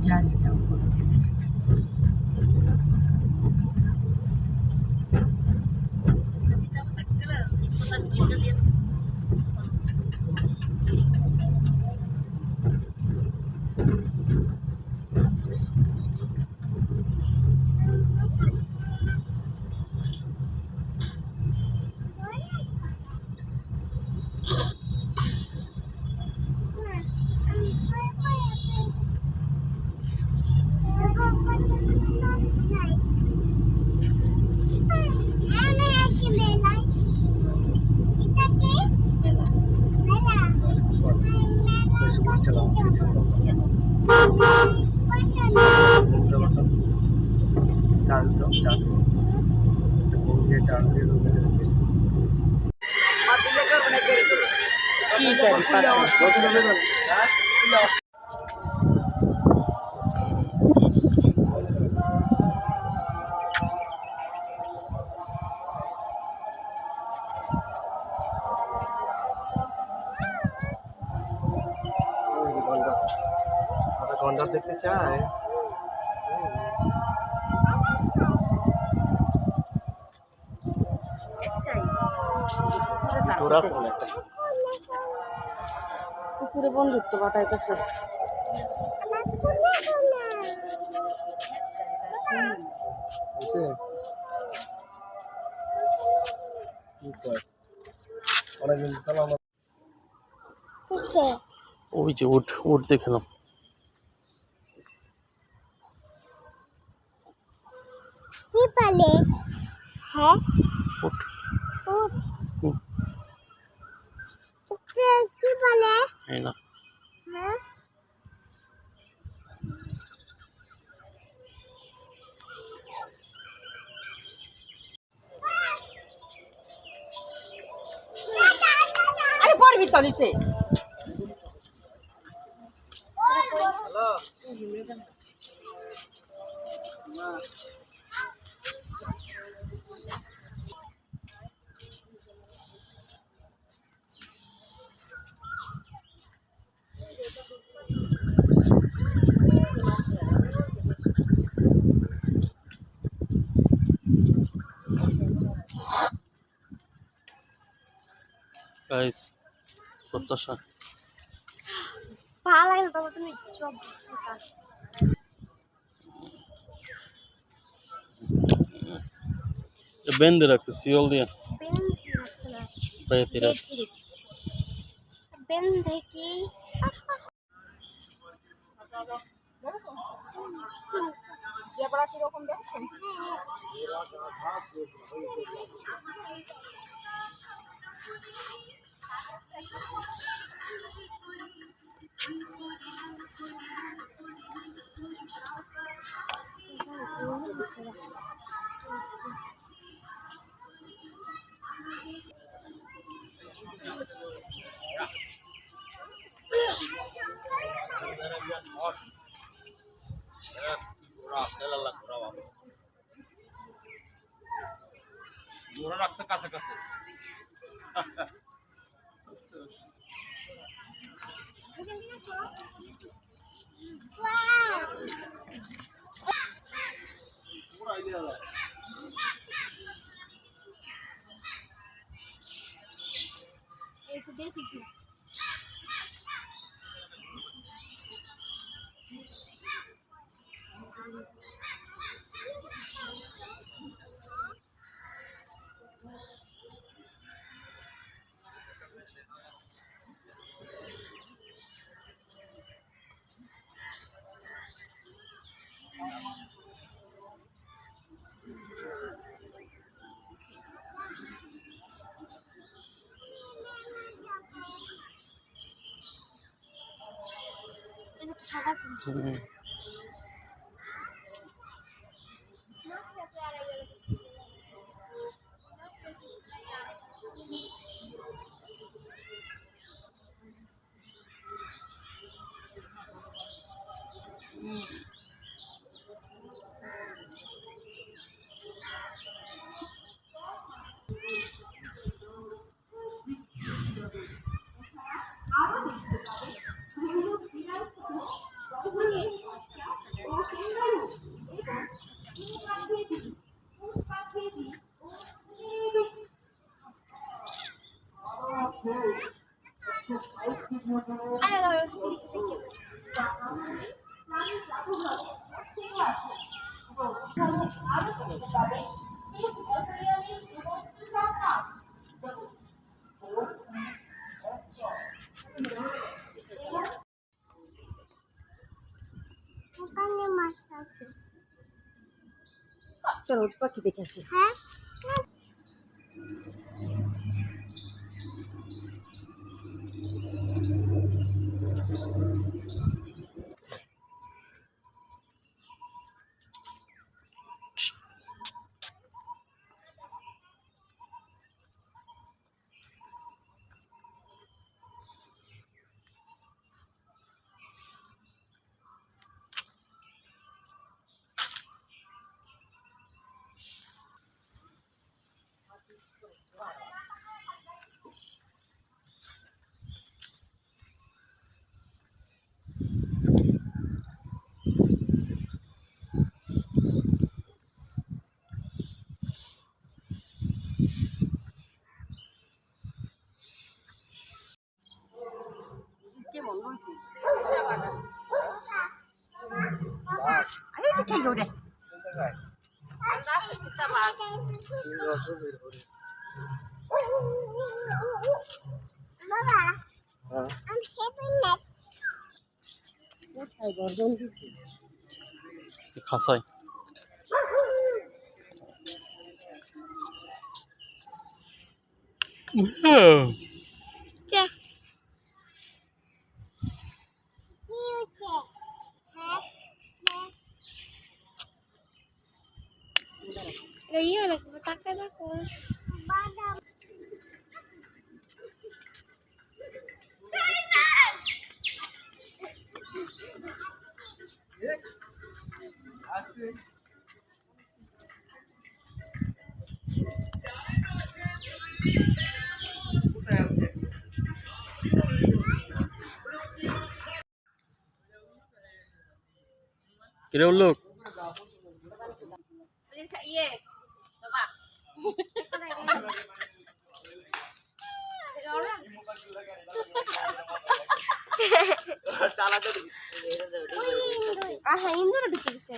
জানি না চার্জ দাও চার্জ দিয়ে চার্জ দিয়ে গন্ডার দেখতে চায় পুকুরে বন্ধুত্ব কাটাইতেছে ওই যে উঠ উঠ দেখলাম কি পালে হ্যাঁ উঠ কি পালে এই না হ্যাঁ আরে পড়বি তো নিচে গাইস প্রত্যাশা পালাই না বাবা তুমি সব বেঁধে রাখছে শিওল দিয়ে বেঁধে রাখছে বেঁধে কি ঘোড়া রাখছে কাছে কাছে It's a desi group. ওখানে মাছ আছে। চলো পাখি দেখে আসি। হ্যাঁ কেমন হয়েছে? আরে দেখে গো রে। বাবা হ্যাঁ আমি সেভেন নেট কোথায় গর্জন দিছি? খাসায় চেক কি হচ্ছে হ্যাঁ হ্যাঁ ইয়ে লাগবে তাকে দেখো বাদাম কিরে বললো ইয়ে বাবা আহা ইন্দুর ঢুকে গেছে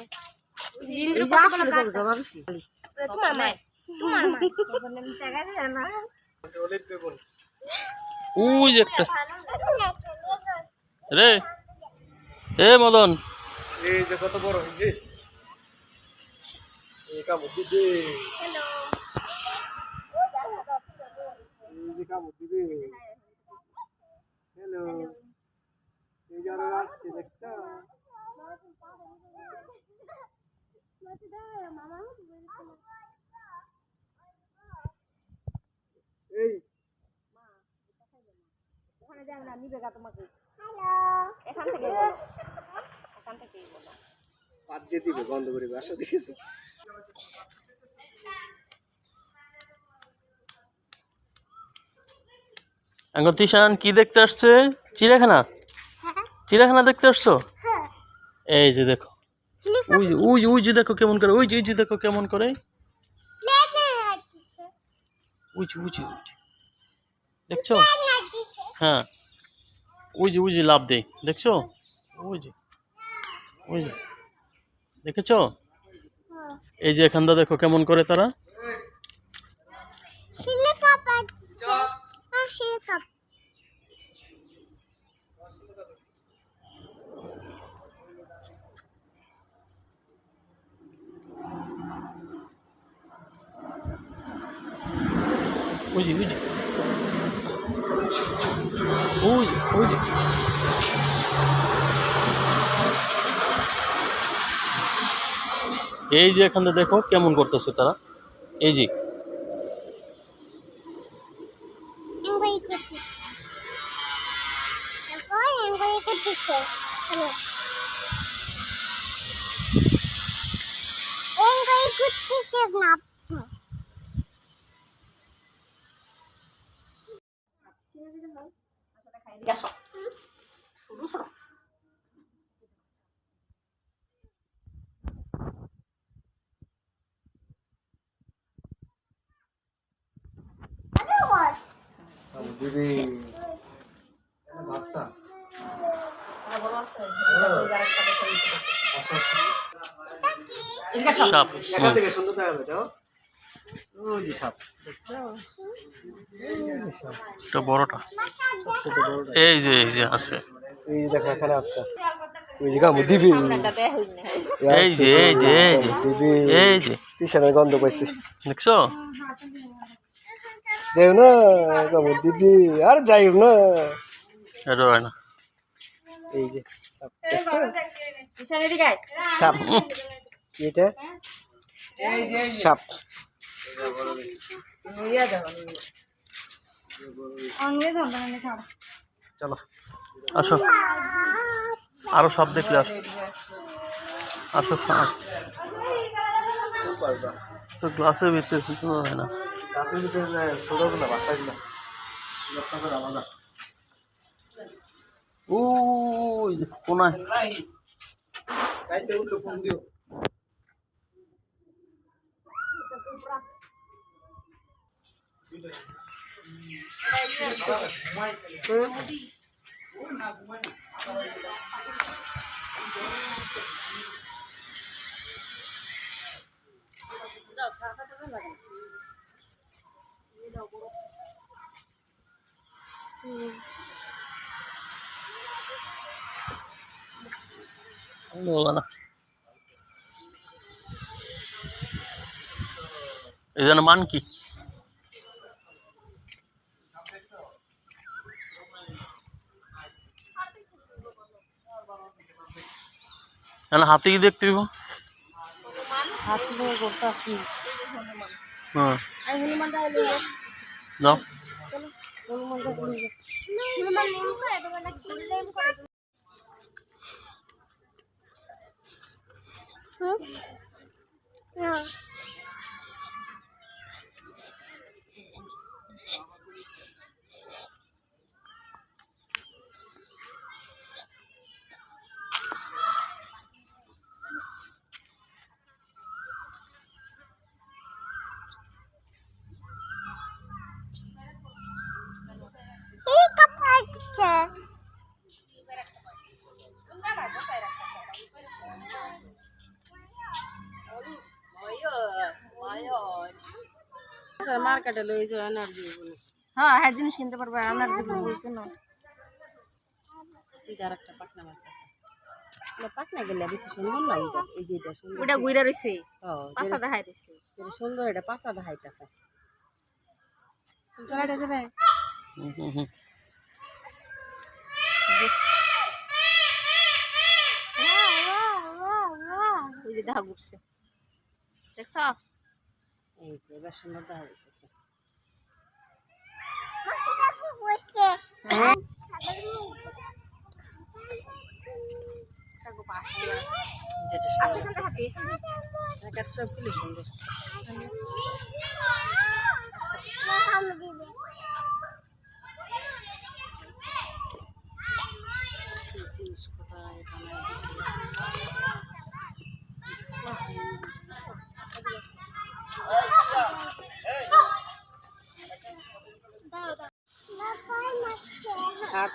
ইন্দুর এই যে আসলে তো জমা বেশি। তোমার মা বললাম জায়গা দে না অলিভ বেগুন ওই যে একটা রে এ মদন এই যে কত বড় হয়েছে এই কামড় দিবে হ্যালো এই যে কামড় দিবে হ্যালো এই যে আরো আসছে দেখছো এই ওখানে যাও না, নিবে গা তোমাকে। হ্যালো এখান থেকে বলো। এখান থেকেই বলো। বাদ দিয়ে দিবে বন্ধ করে বাসা দেখেছো এখন তিশান কি দেখতে আসছে? চিড়িয়াখানা? চিড়িয়াখানা দেখতে আসছো? এই যে দেখো ওই যে দেখো কেমন করে, ওই যে দেখো কেমন করে, ওই যে দেখছো? হ্যাঁ ওই যে লাভ দেয় দেখছো? ওই যে দেখেছো? এই যে এখানটা দেখো কেমন করে তারা। ওই যে এই যে এখানে দেখো কেমন করতেছে তারা। এই যে দেখো। শুরু করো। কামড় দিবে বাচ্চা আর বলো আছে ওই আরেকটা কথা বলতে আসো এদিকে সব সাপ এখান থেকে সুন্দর দেখা যাবে দাও ওই যে সাপ দেখছো এটা বড়টা এই যে আছে এই যে দেখো এখানে আছে ওই যে কামড় দিবে সামনেটা দেখাই না এই যে দিবে এই যে কিসের গন্ধ পাইছে দেখছো যাইও না কামড় দিবি আর যাইও না এটা হয় না এই যে সাপ দেখছো বিশাল এদিকে আয় সাপ কি এটা সাপ ইয়া দাও অঙ্গে ধন্দা মানে খাও চলো আসো আরো সব দেখলে আসো আসো তো গ্লাসের ভিতরে কিছু হয় না গাছের ভিতরে ছোটগুলো বাচ্চাগুলো আলাদা ওই কোনায় গাইছে উল্টো ফোন দিও বলো না এই যেন মান কি হাতি কি দেখতে পাবো হাতি ধরে করতে কি হ্যাঁ আই হনুমানটা হলো যাও হনুমানটা হলো হনুমান নেম করে তোমার নাকি ফুল নেম করে না এই কাপাচ্ছে মার্কেটে লই যাও এনার্জি হ্যাঁ হ্যাঁ জিনিস কিনতে পারবে এনার্জি বলছো না এই যে আরেকটা পাকনা মারতেছে না পাকনা গেলে বেশি সুন্দর না এটা এই যে এটা সুন্দর ওটা গুইরা রইছে হ্যাঁ পাছা দেখাই রইছে এটা সুন্দর এটা পাছা দেখাইতাছে চলাটা যাবে ওই যে দেখা ঘুরছে দেখছো এই যে এবার সুন্দর দেখা যাইতেছে যেটা সুন্দর এটা সবগুলো সুন্দর জিনিস কোথায় বানাই দিছে হাত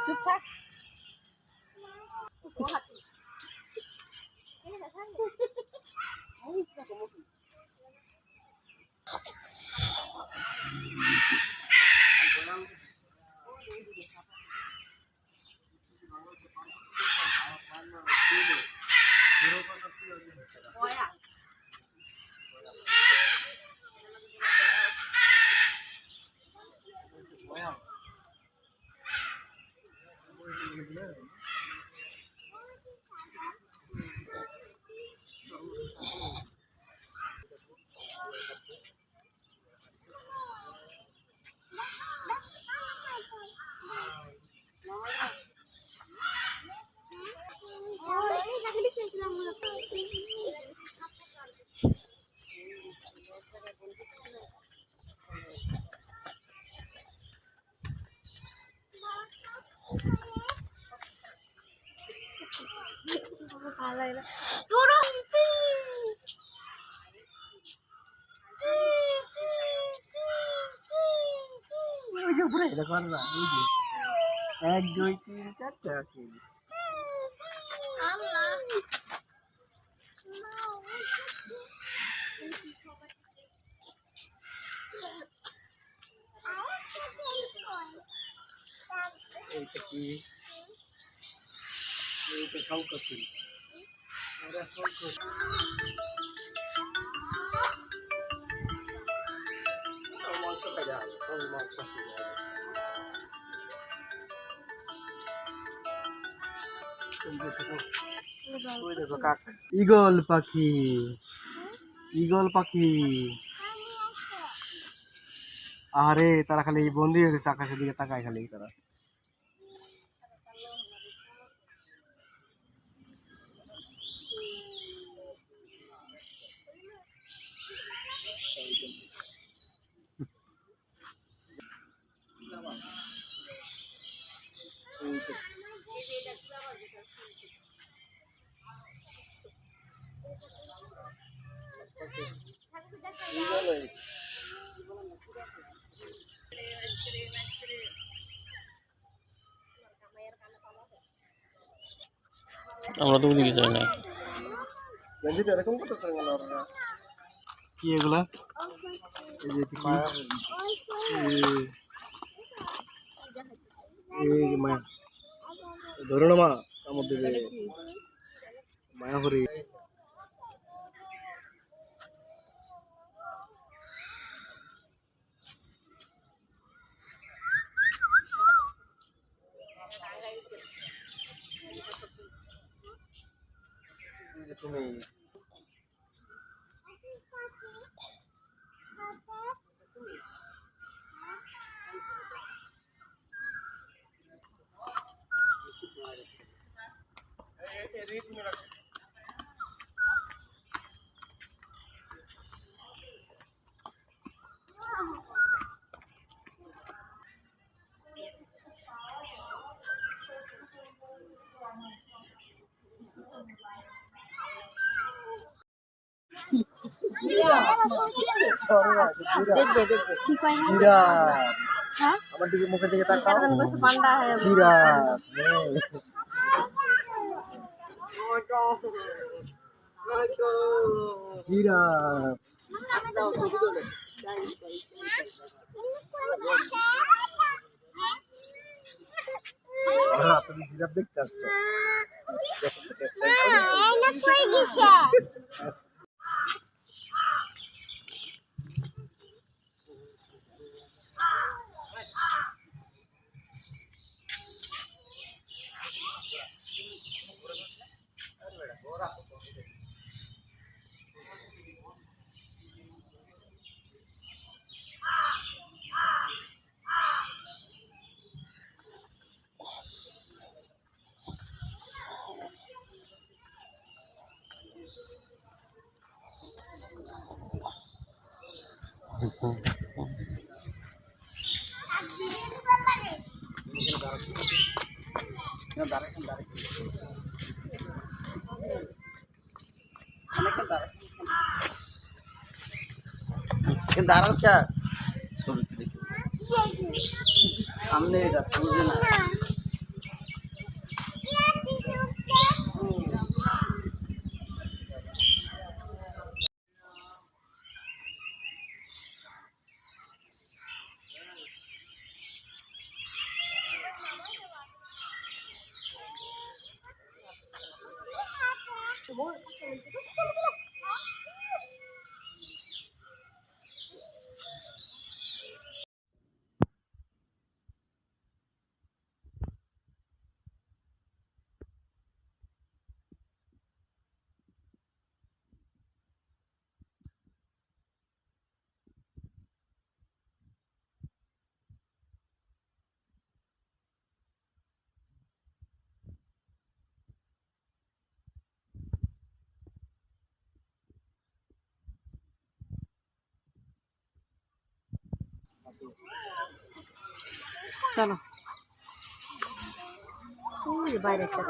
চুপ থাক ওই যে উপরে দেখো না, এই যে 1 2 3 4টা আছে। এইটা কি? এইটা শঙ্করচূড়। এটা শঙ্কর। মাংস খাওয়া হবে, সব মাংস খাওয়া হবে। ওই দেখো কাকা, ঈগল পাখি, ঈগল পাখি। আরে তারা খালি বন্দি হয়ে গেছে, আকাশের দিকে তাকায় খালি তারা। আমরা তো ওদিকে যাই না। এরকম কত কি এগুলা? এই যে এই মায়া ধরো না মা, কামড় দেবে মায়া হরি। তুমি আমার দিকে, মুখের দিকে তাকাও। Giraffe, giraffe. তুমি জিরাফ দেখতে আসছো? দাঁড়াও চা ছবিতে দেখে সামনে এটা বুঝে না। চলো বাইরে একটা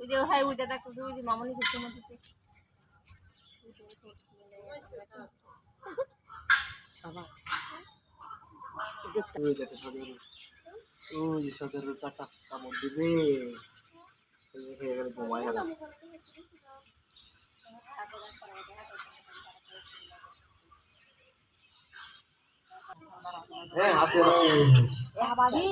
ওই যে হ্যাঁ ওইটা দেখতেছে ওই যে মামনি কিছু মধ্যে বাবা ওই দেখো সজল, ওই যে সজলের টাকা কামড় দিবে, হয়ে গেলে ঘুমায় গেল। হ্যাঁ হাতে বাড়ি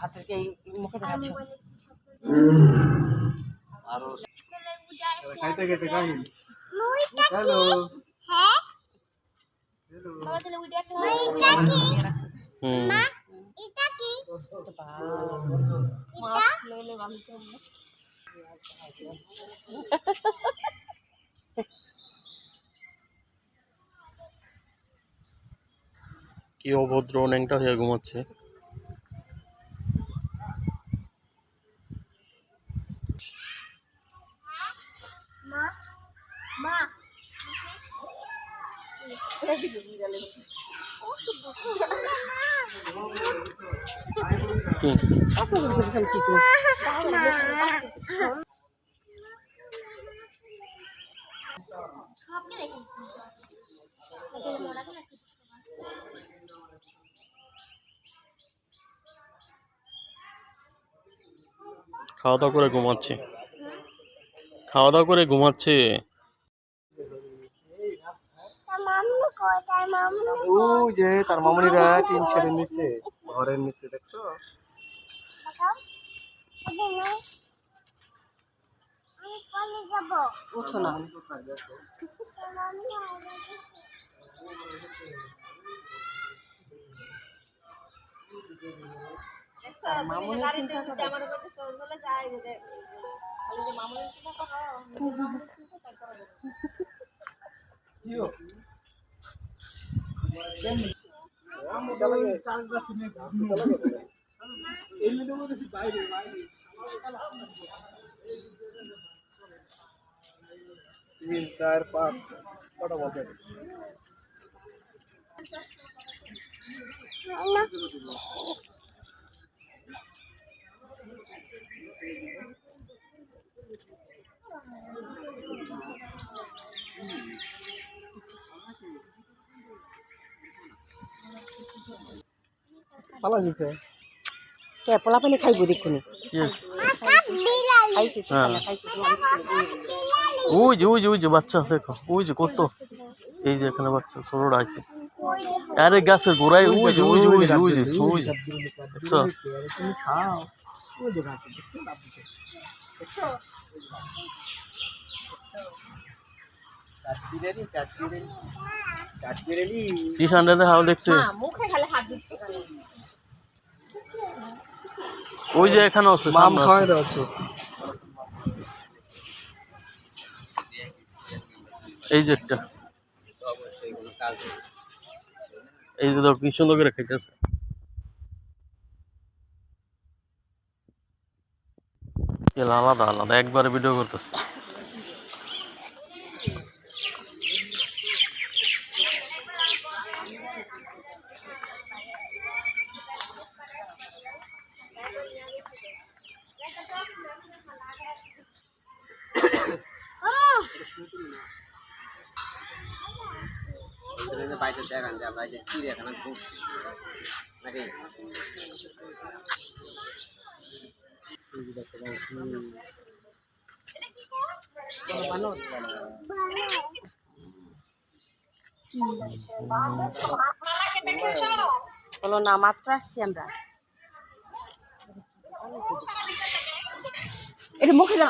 হাতের কে মুখে দেখাচ্ছ আরো খাইতে খেতে খাই। হ্যালো হ্যাঁ হ্যালো, বাবা তাহলে উইটা একটা হুম এটা কি মাছ লইলে ভালো চলবে কি অভদ্র ন্যাংটা হয়ে ঘুমাচ্ছে। মা মা কি আচ্ছা শুরু করেছিলাম কি করে সবকে দেখি এখানে মোড়াকে লাগি খাওয়া দাওয়া করে ঘুমাচ্ছে, খাওয়া দাওয়া করে ঘুমাচ্ছে। তার মামনি কই তার মামনি ওই যে তার মামনিরা টিন ছেড়ে নিচে, ঘরের নিচে দেখছো? দেখাও ওদের না আমি কলে যাব উঠো না তার মামনি মামনি গাড়িতে উঠে আমার মধ্যে চলে যায় যে খালি যে মামনি কথা তিন চার পাঁচ কটা বলতে পালা দিতে কে পোলা পানি খাইবো দেখুনি খাইছি তো হ্যাঁ। সালা খাইছি তো ওই যে বাচ্চা দেখো, ওই যে কত, এই যে এখানে বাচ্চা ছোটরা আছে। আরে গাছের গোড়ায় ওই যে দেখছো? তুমি খাও, ওই যে গাছে দেখছো লাভ দিতে দেখছো? কাঠবিড়ালি জিসানটা দেখাও দেখছে, হ্যাঁ মুখে খালি হাত দিচ্ছে কেন ওই যে এখানে আছে মাম সামনে খাওয়াই আছে। দাও তো। এই যে একটা, এই যে দেখো কি সুন্দর করে খাইতেছে। আলাদা আলাদা একবারে ভিডিও করতেছে। বাইরে দেখান যা বাইরে চিড়িয়াখানা ঘুরছি নাকি বলো না মাত্র আসছি আমরা এটা মুখে না